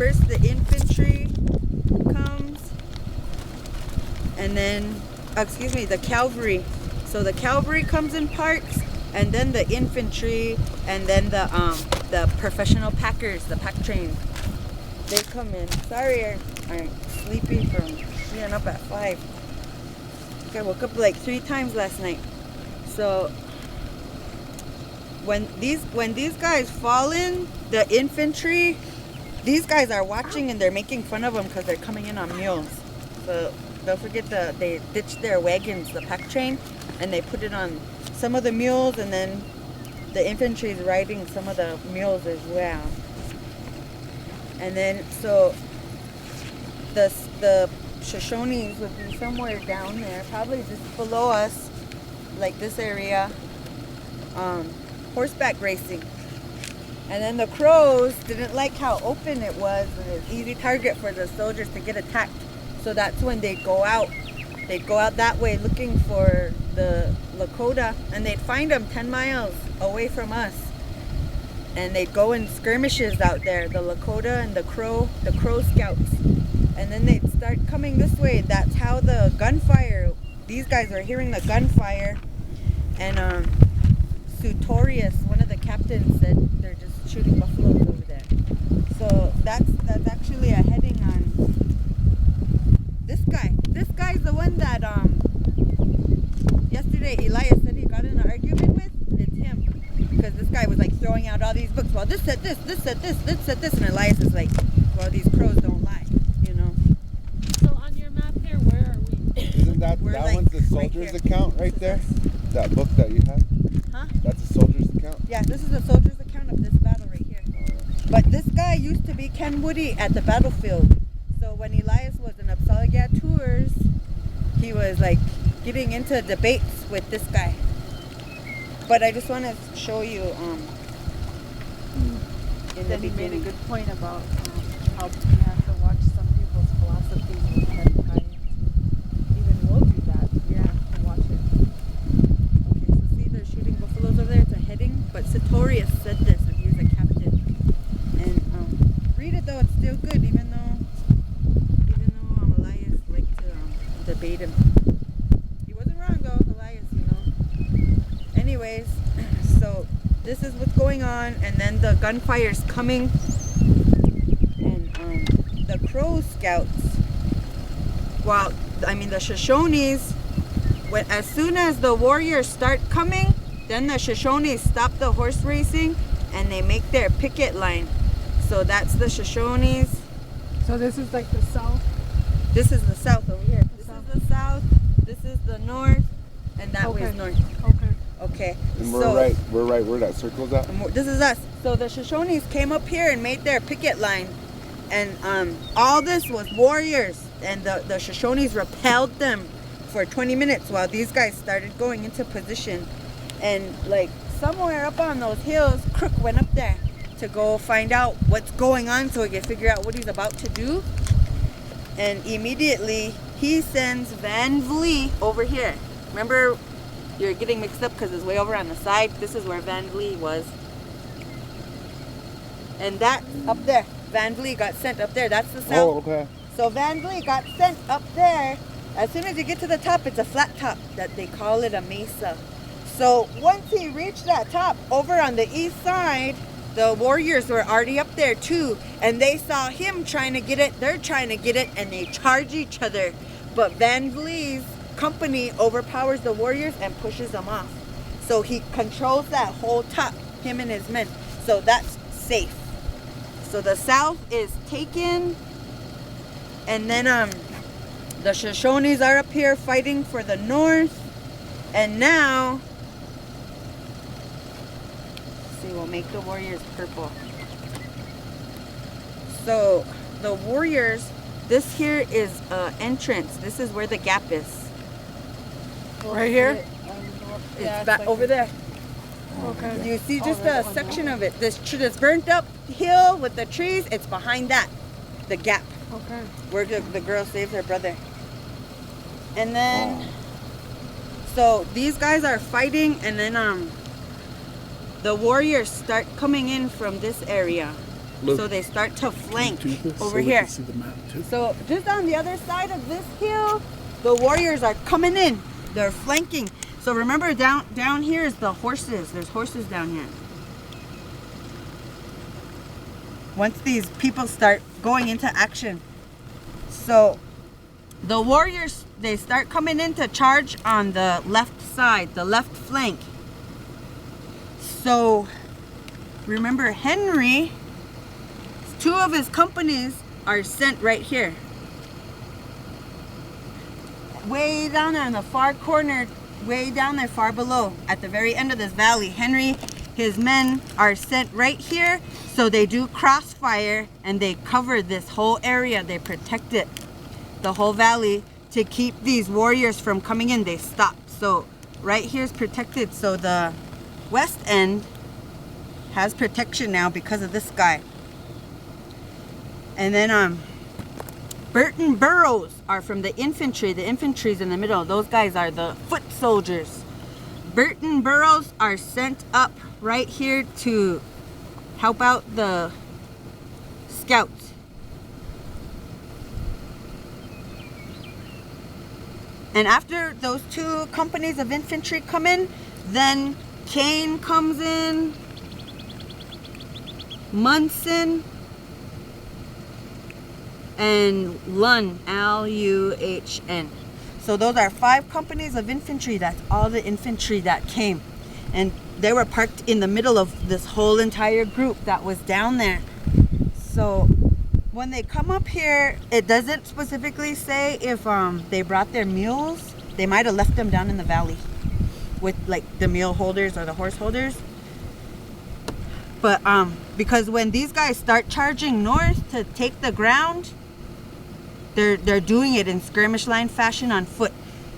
first the infantry comes, and then, the cavalry. So the cavalry comes in parks, and then the infantry, and then the professional packers, the pack train. They come in. Sorry, I'm sleepy from being up at 5. I woke up like 3 times last night. So when these guys fall in, the infantry, these guys are watching and they're making fun of them because they're coming in on mules. So don't forget they ditched their wagons, the pack train, and they put it on some of the mules, and then the infantry is riding some of the mules as well. And then so the Shoshones would be somewhere down there, probably just below us, like this area, horseback racing. And then the Crows didn't like how open it was, and it was an easy target for the soldiers to get attacked. So that's when they'd go out. They'd go out that way looking for the Lakota, and they'd find them 10 miles away from us. And they'd go in skirmishes out there, the Lakota and the Crow scouts. And then they'd start coming this way. That's how the gunfire, these guys were hearing the gunfire. And Sutorius, one of the captains, said they're just shooting buffaloes over there. So that's actually a heading on this guy. This guy's the one that yesterday Elias said he got in an argument with. It's him. Because this guy was like throwing out all these books. Well, this said this, this said this, this said this. And Elias is like, well, these crows don't lie, you know. So on your map here, where are we? Isn't that like one's the soldier's account right there? That book that you have? Huh? That's a soldier's account? Yeah, this is the soldier's account of this battle right here. But this guy used to be Ken Woody at the battlefield. So when Elias was in Upsala tours, he was like getting into debates with this guy. But I just want to show you in Then the he made a beginning. good point about how you have to watch some people's philosophies and try to tie in. Even we'll do that. Yeah. To watch it. Okay, so see they're shooting buffaloes over there. It's a heading. But Sartorius said this, and he was a captain. And read it though; it's still good, even though Elias liked to debate him. He wasn't wrong though, Elias. You know. Anyways, so this is what's going on, and then the gunfire's coming, and the Crow scouts. The Shoshones, as soon as the warriors start coming, then the Shoshones stop the horse racing and they make their picket line. So that's the Shoshones. So this is like the south. This is the south over here. This is the south. This is the north, and that way is north. Okay. Okay. And we're right where that circle's at? This is us. So the Shoshones came up here and made their picket line, and all this was warriors, and the Shoshones repelled them for 20 minutes while these guys started going into position. And like somewhere up on those hills, Crook went up there to go find out what's going on so he can figure out what he's about to do. And immediately he sends Van Vliet over here. Remember, you're getting mixed up because it's way over on the side. This is where Van Vliet was. And that up there, Van Vliet got sent up there. That's the south. Oh, okay. So Van Vliet got sent up there. As soon as you get to the top, it's a flat top that they call it a mesa. So once he reached that top, over on the east side, the warriors were already up there too, and they saw him trying to get it. They're trying to get it, and they charge each other. But Van Vliet's company overpowers the warriors and pushes them off. So he controls that whole top, him and his men. So that's safe. So the south is taken, and then the Shoshones are up here fighting for the north, and now. We'll make the warriors purple. So the warriors, this here is entrance. This is where the gap is. Right here? It's back over there. Okay. You see just a section of it. This burnt up hill with the trees, it's behind that, the gap. Okay. Where the girl saves her brother. And then, so these guys are fighting, and then the warriors start coming in from this area. Look. So they start to flank Do this so over we here. can see the map too. So just on the other side of this hill, the warriors are coming in. They're flanking. So remember down here is the horses. There's horses down here. Once these people start going into action. So the warriors, they start coming in to charge on the left side, the left flank. So remember Henry, two of his companies are sent right here. Way down there in the far corner, way down there far below, at the very end of this valley, Henry, his men are sent right here. So they do crossfire and they cover this whole area. They protect it, the whole valley, to keep these warriors from coming in. They stop. So right here is protected. So the west end has protection now because of this guy. And then Burton Burrows are from the infantry. The infantry's in the middle. Those guys are the foot soldiers. Burton Burrows are sent up right here to help out the scouts. And after those two companies of infantry come in, then Kane comes in, Munson, and Lun, L-U-H-N. So those are 5 companies of infantry. That's all the infantry that came. And they were parked in the middle of this whole entire group that was down there. So when they come up here, it doesn't specifically say if they brought their mules. They might have left them down in the valley with like the mule holders or the horse holders. But because when these guys start charging north to take the ground, they're doing it in skirmish line fashion on foot.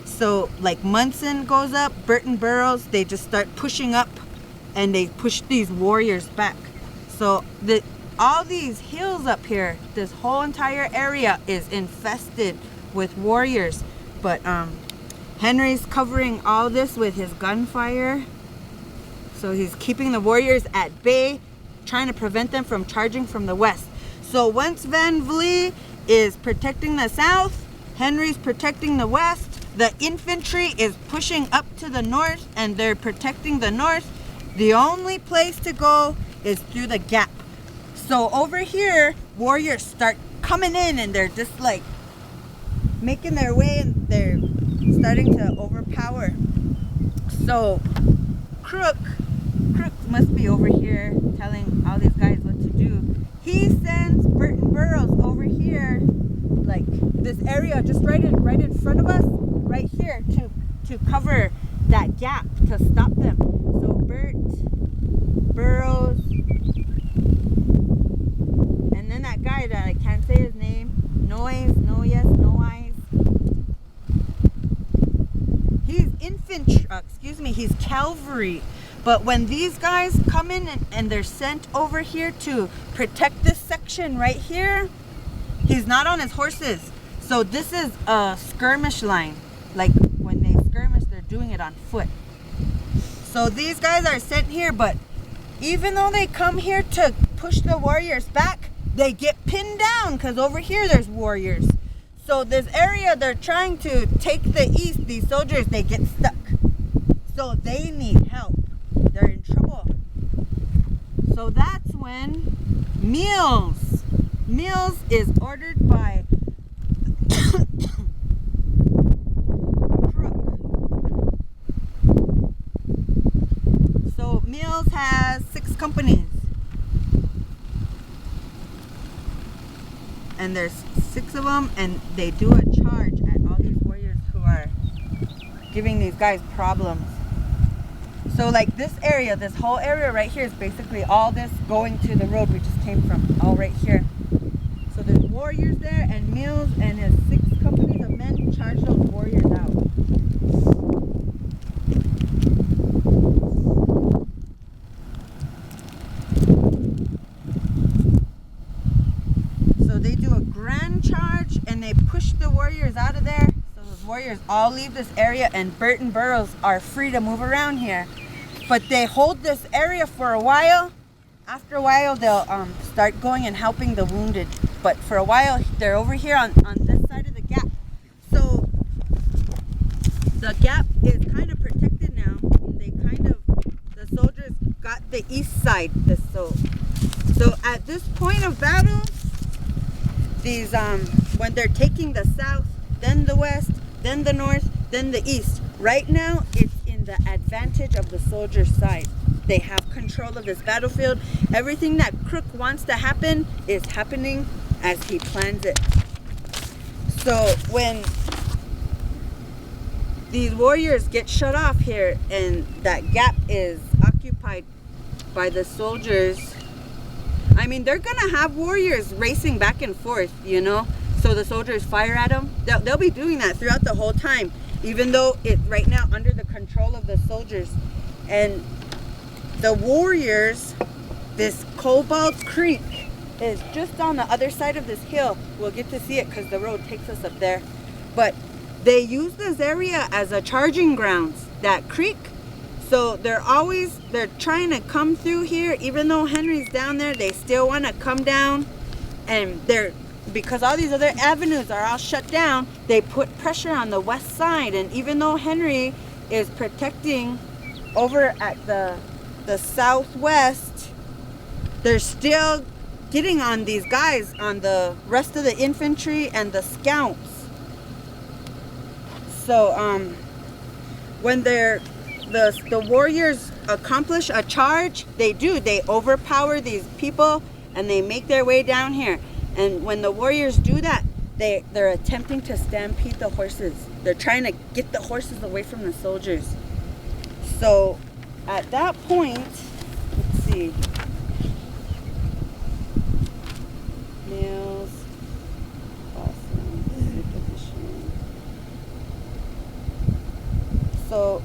So like Munson goes up, Burton Burrows, they just start pushing up and they push these warriors back. So all these hills up here, this whole entire area is infested with warriors. But Henry's covering all this with his gunfire. So he's keeping the warriors at bay, trying to prevent them from charging from the west. So once Van Vliet is protecting the south, Henry's protecting the west, the infantry is pushing up to the north and they're protecting the north. The only place to go is through the gap. So over here, warriors start coming in and they're just like making their way and they're starting to overpower. So Crook must be over here telling all these guys what to do. He sends Burton Burrows over here, like this area just right in front of us, right here to cover that gap, to stop them. So Burrows, and then that guy that I can't say his name, Noise. He's infantry, he's cavalry. But when these guys come in and they're sent over here to protect this section right here, he's not on his horses. So this is a skirmish line. Like when they skirmish, they're doing it on foot. So these guys are sent here, but even though they come here to push the warriors back, they get pinned down because over here there's warriors. So this area, they're trying to take the east, these soldiers, they get stuck. So they need help. They're in trouble. So that's when Mills is ordered by Crook. So Mills has 6 companies. And there's 6 of them, and they do a charge at all these warriors who are giving these guys problems. So like this area, this whole area right here is basically all this going to the road we just came from, all right here. So there's warriors there, and Mills and his 6 companies of men charge those warriors out. So they do a grand charge and they push the warriors out of there. So those warriors all leave this area and Burton Burrows are free to move around here. But they hold this area for a while after a while they'll start going and helping the wounded. But for a while they're over here on this side of the gap. So the gap is kind of protected now. The soldiers got the east side. So at this point of battle, these when they're taking the south, then the west, then the north, then the east. Right now it's in the advantage of the soldiers' side. They have control of this battlefield. Everything that Crook wants to happen is happening as he plans it. So when these warriors get shut off here and that gap is occupied by the soldiers, I mean, they're gonna have warriors racing back and forth, you know, so the soldiers fire at them. They'll be doing that throughout the whole time, even though it's right now under the control of the soldiers. And the warriors, this Cobalt Creek is just on the other side of this hill. We'll get to see it because the road takes us up there. But they use this area as a charging grounds, that creek. So they're trying to come through here. Even though Henry's down there, they still want to come down. And because all these other avenues are all shut down, they put pressure on the west side. And even though Henry is protecting over at the southwest, they're still getting on these guys, on the rest of the infantry and the scouts. So when the warriors accomplish a charge, they overpower these people and they make their way down here. And when the warriors do that, they're attempting to stampede the horses. They're trying to get the horses away from the soldiers. So at that point, let's see. Nails. Awesome. So,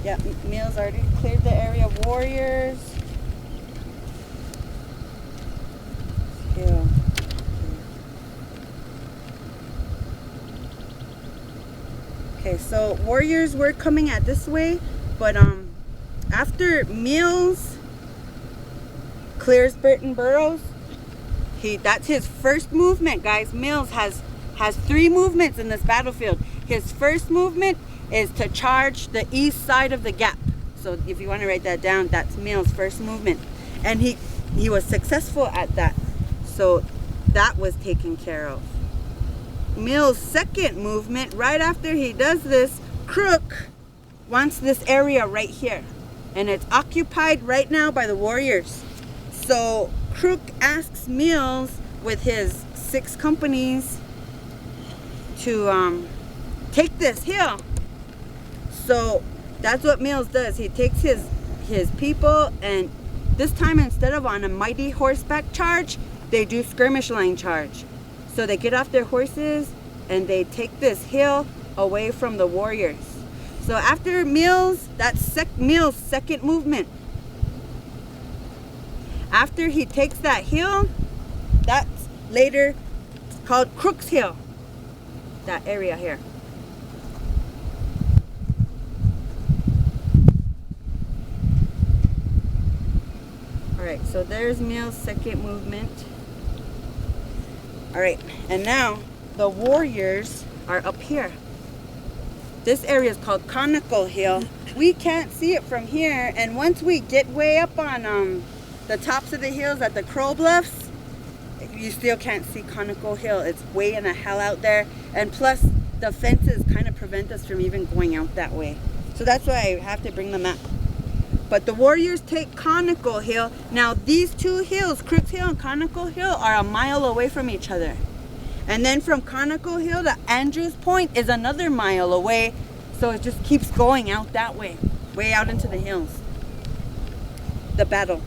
yeah, Mills already cleared the area. Warriors. Yeah. Okay, so warriors were coming at this way, but after Mills clears Burton Burrows, that's his first movement, guys. Mills has 3 movements in this battlefield. His first movement is to charge the east side of the gap. So if you want to write that down, that's Mills' first movement. And he was successful at that. So that was taken care of. Mills' second movement, right after he does this, Crook wants this area right here. And it's occupied right now by the warriors. So Crook asks Mills with his 6 companies to take this hill. So that's what Mills does. He takes his people, and this time instead of on a mighty horseback charge, they do skirmish line charge. So they get off their horses and they take this hill away from the warriors. So after Mills, that's Mills' second movement. After he takes that hill, that's later called Crook's Hill, that area here. Alright, so there's Mills' second movement. Alright, and now the warriors are up here. This area is called Conical Hill. We can't see it from here, and once we get way up on the tops of the hills at the Crow Bluffs, you still can't see Conical Hill. It's way in the hell out there, and plus the fences kind of prevent us from even going out that way. So that's why I have to bring the map. But the warriors take Conical Hill. Now these 2 hills, Crook's Hill and Conical Hill, are a mile away from each other. And then from Conical Hill to Andrews Point is another mile away. So it just keeps going out that way, way out into the hills. The battle.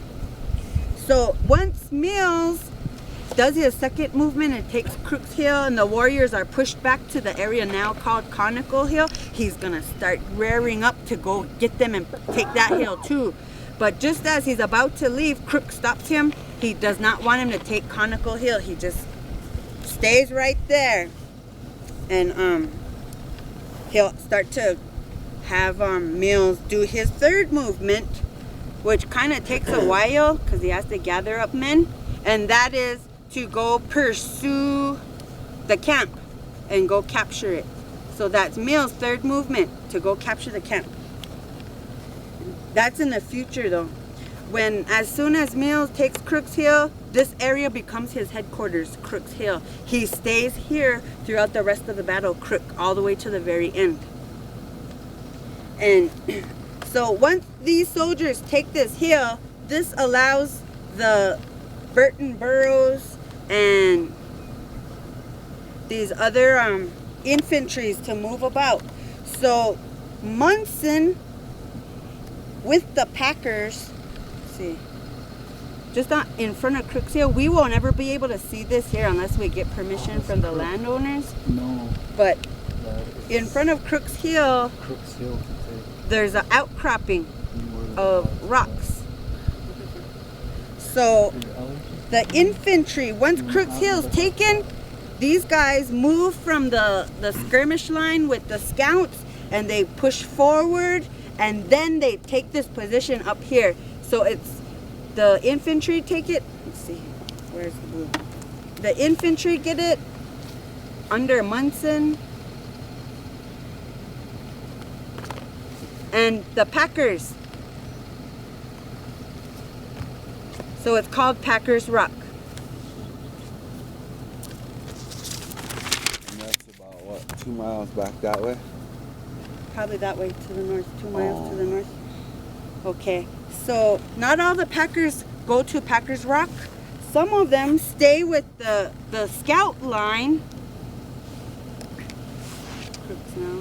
So once Mills does his second movement and takes Crook's Hill and the warriors are pushed back to the area now called Conical Hill, he's gonna start rearing up to go get them and take that hill too. But just as he's about to leave, Crook stops him. He does not want him to take Conical Hill. He just stays right there, and he'll start to have Mills do his third movement, which kind of takes a while because he has to gather up men, and that is to go pursue the camp and go capture it. So that's Mills' third movement, to go capture the camp. That's in the future though. As soon as Mills takes Crooks Hill, this area becomes his headquarters, Crooks Hill. He stays here throughout the rest of the battle, Crook, all the way to the very end. And so once these soldiers take this hill, this allows the Burton Burrows and these other infantries to move about. So Munson with the Packers, see, just in front of Crooks Hill, we won't ever be able to see this here unless we get permission from the landowners. No. But in front of Crooks Hill, there's an outcropping of rocks. So the infantry, once Crooks Hill's taken, these guys move from the skirmish line with the scouts and they push forward, and then they take this position up here. So it's the infantry take it. Let's see, where's the blue? The infantry get it under Munson, and the Packers. So it's called Packers Rock. And that's about, what, 2 miles back that way? Probably that way to the north, 2 miles to the north. Okay, so not all the Packers go to Packers Rock. Some of them stay with the scout line. Now.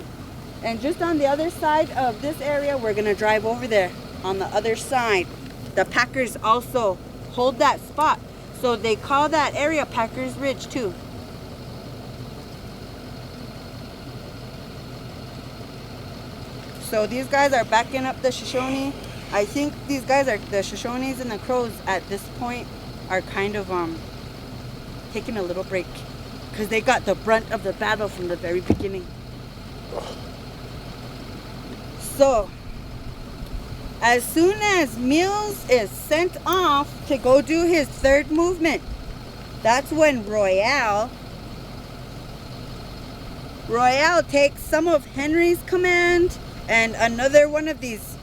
And just on the other side of this area, we're gonna drive over there. On the other side, the Packers also hold that spot. So they call that area Packers Ridge too. So these guys are backing up the Shoshone. I think these guys are, the Shoshones and the Crows at this point are kind of taking a little break because they got the brunt of the battle from the very beginning. So as soon as Mills is sent off to go do his third movement, that's when Royale takes some of Henry's command and another one of these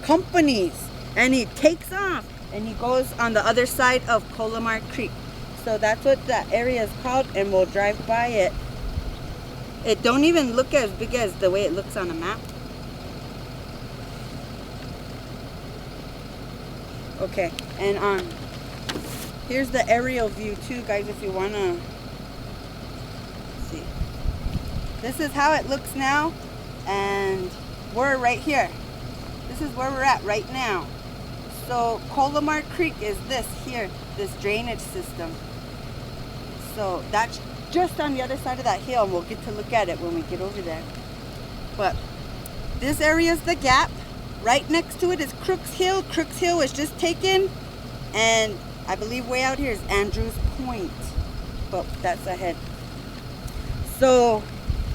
companies, and he takes off and he goes on the other side of Colomar Creek. So that's what that area is called, and we'll drive by it. It don't even look as big as the way it looks on a map. Okay, and here's the aerial view too, guys, if you wanna see. This is how it looks now, and we're right here. This is where we're at right now. So Colomar Creek is this here, this drainage system. So that's just on the other side of that hill, and we'll get to look at it when we get over there. But this area is the gap. Right next to it is Crooks Hill. Crooks Hill was just taken, and I believe way out here is Andrews Point, but that's ahead. So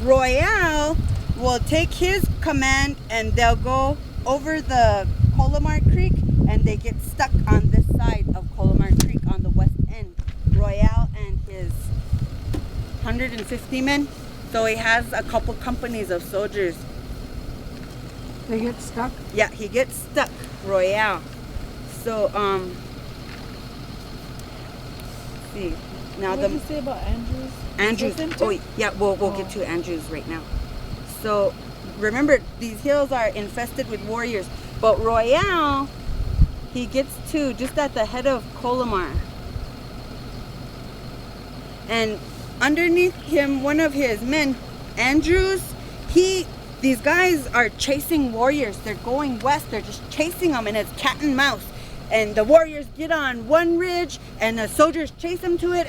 Royale will take his command and they'll go over the Colomar Creek, and they get stuck on this side of Colomar Creek on the west end. Royale and his 150 men. So he has a couple companies of soldiers. They get stuck? Yeah, he gets stuck, Royale. So, see. Now What did you say about Andrews? Andrews. Oh, yeah, we'll get to Andrews right now. So, remember, these hills are infested with warriors. But Royale, he gets to just at the head of Colomar. And underneath him, one of his men, Andrews, these guys are chasing warriors. They're going west. They're just chasing them, and it's cat and mouse. And the warriors get on one ridge, and the soldiers chase them to it,